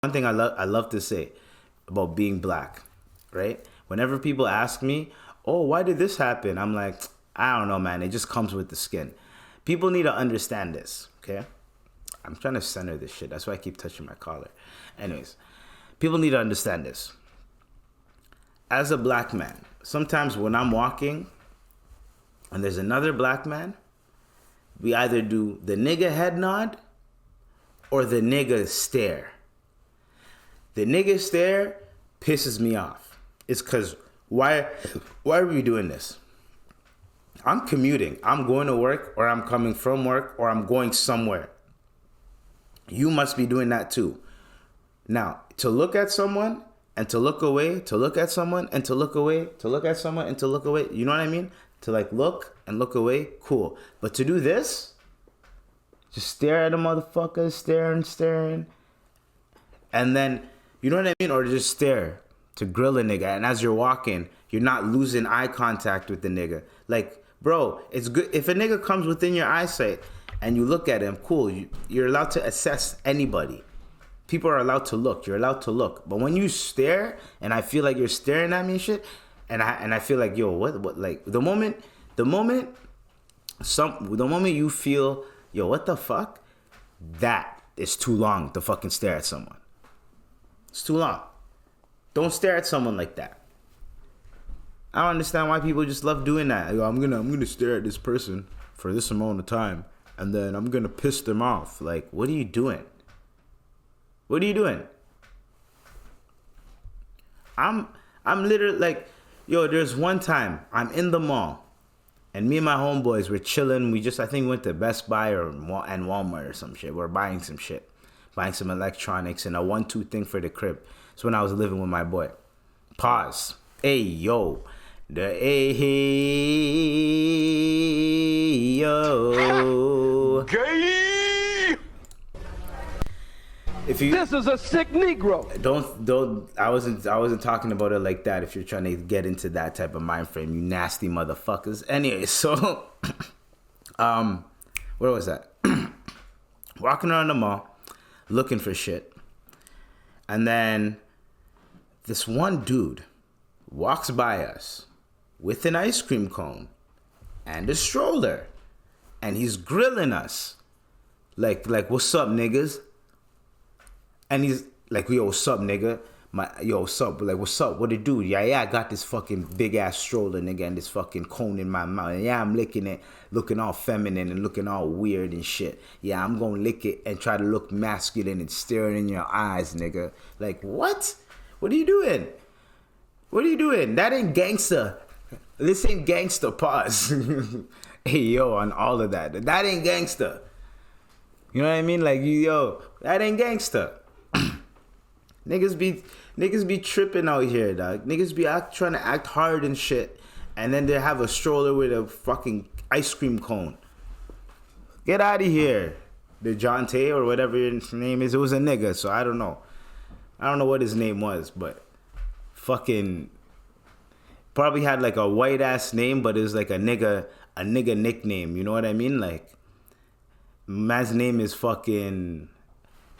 one thing I love to say about being black, right? Whenever people ask me, "Oh, why did this happen?" I'm like, I don't know, man. It just comes with the skin. People need to understand this, okay? I'm trying to center this shit. That's why I keep touching my collar. Anyways, people need to understand this. As a black man, sometimes when I'm walking and there's another black man, we either do the nigga head nod or the nigga stare. The nigga stare pisses me off. It's because why are we doing this? I'm commuting. I'm going to work, or I'm coming from work, or I'm going somewhere. You must be doing that too. Now, to look at someone and to look away, to look at someone and to look away, to look at someone and to look away, you know what I mean? To like look and look away, cool. But to do this, just stare at a motherfucker, staring, and then, you know what I mean? Or just stare to grill a nigga. And as you're walking, you're not losing eye contact with the nigga. Like, bro, it's good. If a nigga comes within your eyesight and you look at him, cool. You're allowed to assess anybody. People are allowed to look. You're allowed to look. But when you stare, and I feel like you're staring at me and shit, and I feel like, yo, what, like, the moment you feel, yo, what the fuck? That is too long to fucking stare at someone. It's too long. Don't stare at someone like that. I don't understand why people just love doing that. Yo, I'm gonna stare at this person for this amount of time, and then I'm gonna piss them off. Like, what are you doing? What are you doing? I'm literally like, yo, there's one time I'm in the mall and me and my homeboys were chilling. I think we went to Best Buy and Walmart or some shit. We're buying some shit, buying some electronics and a 1-2 thing for the crib. It's when I was living with my boy. Pause. Hey, yo. Hey, yo. Gay! This is a sick Negro. Don't. I wasn't talking about it like that. If you're trying to get into that type of mind frame, you nasty motherfuckers. Anyway, so, where was that? Walking around the mall, looking for shit, and then this one dude walks by us with an ice cream cone and a stroller, and he's grilling us, like what's up, niggas? And he's like, yo, what's up, nigga? What's up? Like, what's up? What it do? Yeah, I got this fucking big ass stroller, nigga, and this fucking cone in my mouth. And yeah, I'm licking it, looking all feminine and looking all weird and shit. Yeah, I'm gonna lick it and try to look masculine and staring in your eyes, nigga. Like, what? What are you doing? What are you doing? That ain't gangster. This ain't gangster, pause. Hey, yo, on all of that. That ain't gangster. You know what I mean? Like, yo, that ain't gangster. Niggas be tripping out here, dog. Niggas be trying to act hard and shit, and then they have a stroller with a fucking ice cream cone. Get out of here. The John Tay or whatever his name is. It was a nigga, so I don't know. I don't know what his name was, but fucking probably had like a white ass name, but it was like a nigga nickname. You know what I mean? Like, man's name is fucking.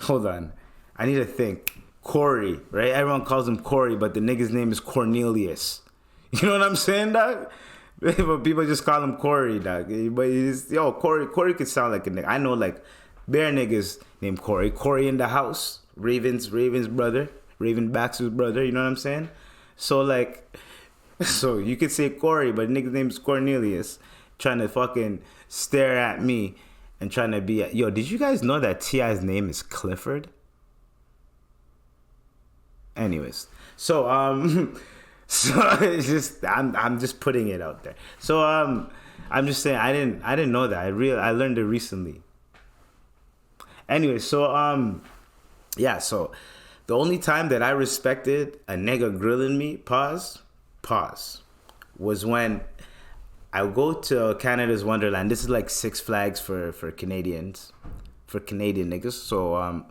Hold on, I need to think. Corey, right? Everyone calls him Corey, but the nigga's name is Cornelius. You know what I'm saying, dog? But people just call him Corey, dog. But Corey could sound like a nigga. I know like bare niggas named Corey. Corey in the house, Raven's brother, Raven Baxter's brother. You know what I'm saying? So like, so you could say Corey, but nigga's name is Cornelius, trying to fucking stare at me and trying to be. Yo, did you guys know that T.I.'s name is Clifford? Anyways, so it's just I'm just putting it out there. So I'm just saying I didn't know that. I learned it recently. Anyway, so yeah, so the only time that I respected a nigga grilling me, pause, was when I go to Canada's Wonderland. This is like Six Flags for Canadians, for Canadian niggas. So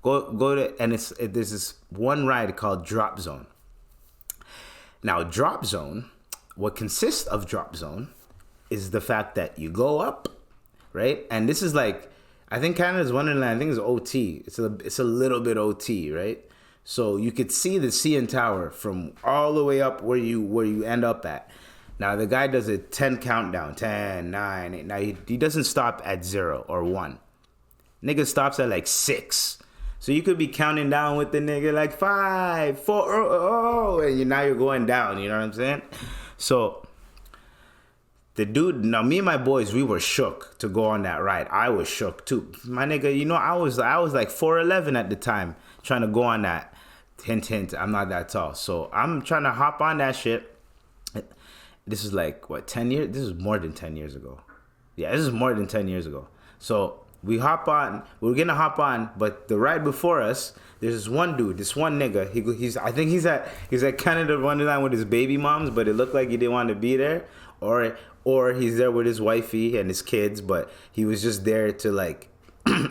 Go to, and there's this one ride called Drop Zone. Now, Drop Zone, what consists of Drop Zone is the fact that you go up, right? And this is like I think Canada's Wonderland, I think it's OT. It's a little bit OT, right? So you could see the CN Tower from all the way up where you end up at. Now the guy does a 10 countdown, 10, 9, 8. Now he doesn't stop at 0 or 1. Nigga stops at like 6. So you could be counting down with the nigga like 5, 4, and now you're going down, you know what I'm saying? So the dude, now me and my boys, we were shook to go on that ride. I was shook too. My nigga, you know, I was like 4'11" at the time trying to go on that. Hint, hint, I'm not that tall. So I'm trying to hop on that shit. This is like, what, 10 years? This is more than 10 years ago. Yeah, this is more than 10 years ago. So we hop on. We're going to hop on. But the ride before us, there's this one dude, this one nigga. I think he's at Canadas Wonderland with his baby moms, but it looked like he didn't want to be there. Or he's there with his wifey and his kids, but he was just there to like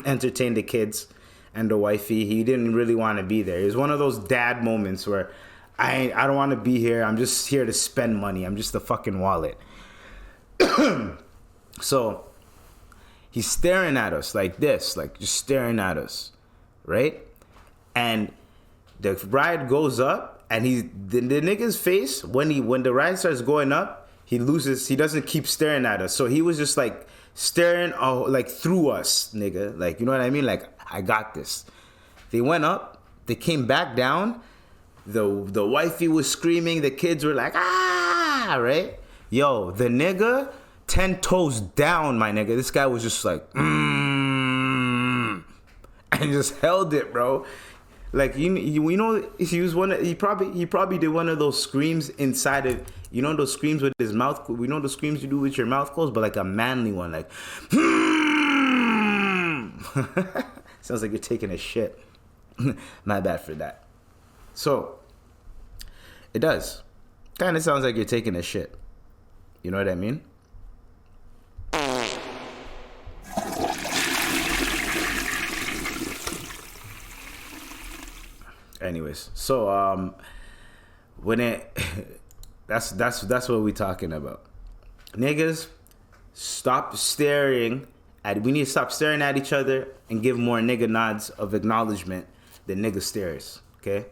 entertain the kids and the wifey. He didn't really want to be there. It was one of those dad moments where I don't want to be here. I'm just here to spend money. I'm just a fucking wallet. So he's staring at us like this, like just staring at us, right? And the ride goes up, and the nigga's face when the ride starts going up, he doesn't keep staring at us. So he was just like staring like through us, nigga. Like, you know what I mean? Like, I got this. They went up, they came back down. The wifey was screaming, the kids were like, ah, right? Yo, the nigga, 10 toes down, my nigga. This guy was just like, and just held it, bro. Like, you know, he probably did one of those screams inside of, you know, those screams with his mouth. We know the screams you do with your mouth closed, but like a manly one, like, sounds like you're taking a shit. Not bad for that. So, it does. Kind of sounds like you're taking a shit. You know what I mean? Anyways, so that's what we talking about. Niggas, we need to stop staring at each other and give more nigga nods of acknowledgement than nigga stares. Okay?